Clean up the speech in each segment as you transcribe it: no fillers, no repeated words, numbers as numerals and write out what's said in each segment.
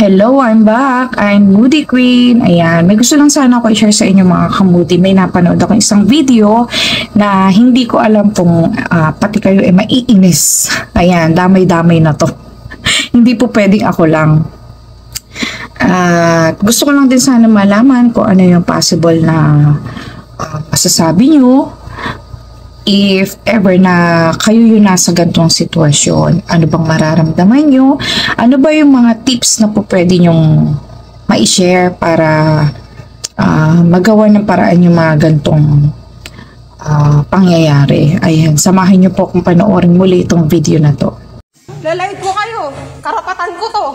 Hello, I'm back. I'm Moody Queen. Ayan, may gusto lang sana ako i-share sa inyo mga kamoody. May napanood ako isang video na hindi ko alam kung pati kayo maiinis. Ayan, damay-damay na to. Hindi po pwedeng ako lang. Gusto ko lang din sana malaman kung ano yung possible na masasabi nyo. If ever na kayo yung nasa gantong sitwasyon, ano bang mararamdaman nyo? Ano ba yung mga tips na po pwede nyong ma-share para magawa ng paraan yung mga gantong pangyayari? Ayan, samahin nyo po kung panoorin muli itong video na to. Lalait ko kayo. Karapatan ko to.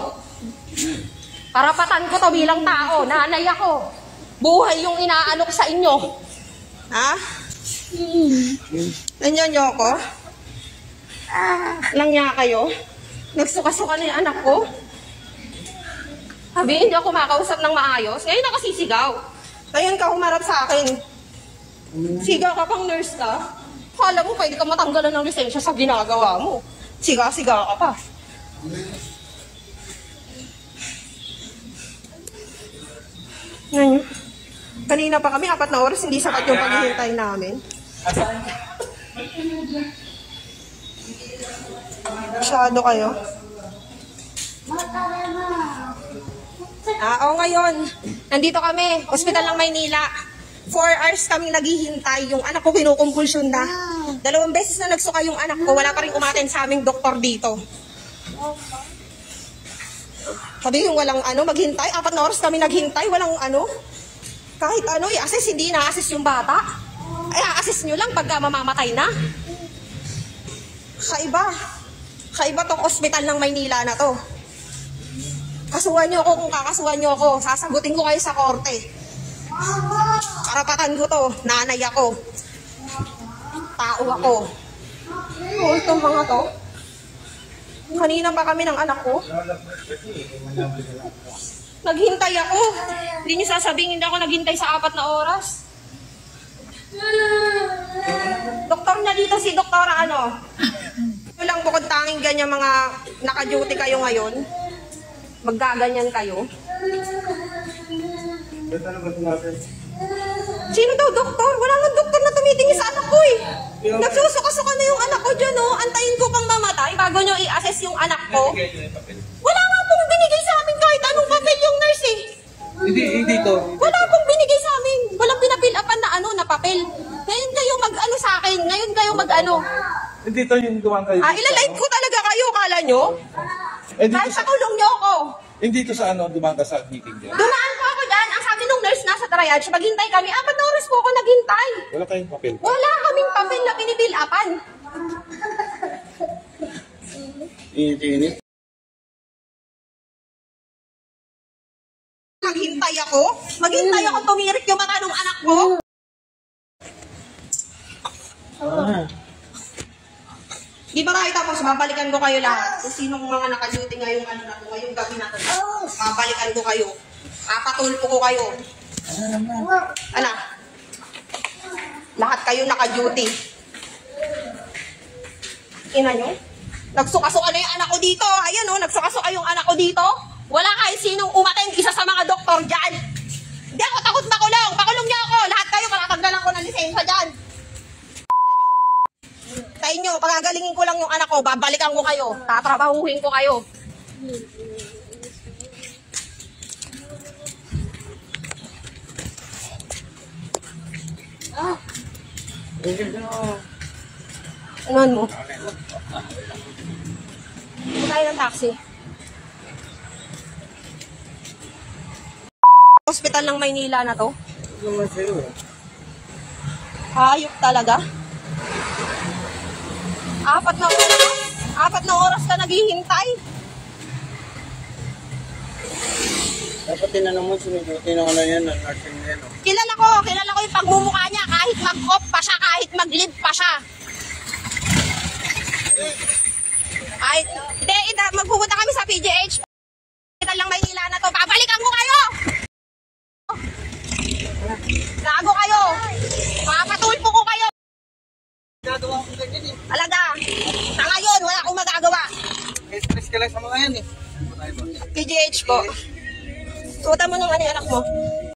Karapatan ko to bilang tao. Nanay ako. Buhay yung inaanok sa inyo. Ha? Nandiyan niyo ako? Langya kayo? Nagsuka-suka na yung anak ko? Sabi, hindi ako makausap ng maayos. Ngayon ako sisigaw. Ngayon ka humarap sa akin. Sigaw ka pang nurse ka? Kala mo pwede ka matanggalan ng lisensya sa ginagawa mo. Siga-siga ka pa. Ngayon, kanina pa kami, 4 na oras, hindi sapat yung paghihintay namin. Masyado kayo. Ngayon, nandito kami, Hospital ng Maynila. 4 hours kami naghihintay, yung anak ko kinukumpulsyon na. 2 beses na nagsuka yung anak ko, wala pa rin umaten sa aming doktor dito. Sabi yung walang maghintay, 4 na oras kami naghintay, walang kahit i-assess, hindi na-assess yung bata. Ay, assess nyo lang pagka mamamatay na. Kaiba tong ospital ng Maynila na to. Kasuhan nyo ako kung kakasuhan nyo ako. Sasagutin ko kayo sa korte. Karapatan ko to. Nanay ako. Tao ako. Itong mga to. Kanina pa kami ng anak ko. Naghintay ako. Hindi nyo sasabihin hindi ako naghintay sa 4 na oras. Doktor na dito si Doktora Walang bukod tanging ganyan mga naka-duty kayo ngayon. Maggaganyan kayo. Sino daw doktor? Wala nang doktor na tumitingin sa anak ko eh. Nagsusuka-suka na yung anak ko dyan Antayin ko pang mamatay bago nyo i-assess yung anak ko. Wala nga pong binigay sa amin kahit anong papel yung nurse eh. Hindi to. Wala pong binigay sa amin. Walang pinapil-upan na papel. Ngayon kayo sa akin. Ngayon kayo Hindi to yung dumaan kayo. Ilalait ko talaga kayo, kala nyo? Kahit patulong nyo ako. Hindi to sa dumaan ka sa meeting dyan. Dumaan po ako dyan. Ang sabi nung nurse nasa triage, maghintay kami. 4 na oras po ako naghintay. Wala kayong papel. Wala kaming papel na pinipil-upan. Init. Maghintay ako tumirik yung mata ng anak ko. Di ba tayo tapos, babalikan ko kayo lahat. Kung sinong mga naka-duty ngayong ngayong gabi na to. Babalikan ko kayo. Papatulpo ko kayo. Lahat kayo naka-duty. Ina nyo? Nagsuka-suka na yung anak ko dito. Ayan nagsuka-suka yung anak ko dito. Wala kahit sinong umaten, isa sa mga doktor dyan. Hindi ako takot makulong. Pakulong niyo ako. Lahat kayo, patatanggalan ko ng lisensya dyan. Sa inyo, pagagalingin ko lang yung anak ko, babalikan ko kayo. Tatrabahuhin ko kayo. Anuhan mo? Tayo ng taxi. Hospital ng Maynila na to. Hayop talaga. 4 na oras ka naghihintay. Dapat tinanong mo, sinudutin ako na yan, nursing na yan. Kilala ko yung pagmumukha niya, kahit mag-off pa siya, kahit mag-leave pa siya. Magpupunta kami sa PGH. Hospital ng Maynila na to, babalikan ko kayo! Gago kayo! Papatulpo ko kayo! Gagawa ko ganyan Alaga! Sa ngayon, wala akong magagawa. Stress ka lang sa mga yan PGH po. Tuta mo ng ano yung anak mo.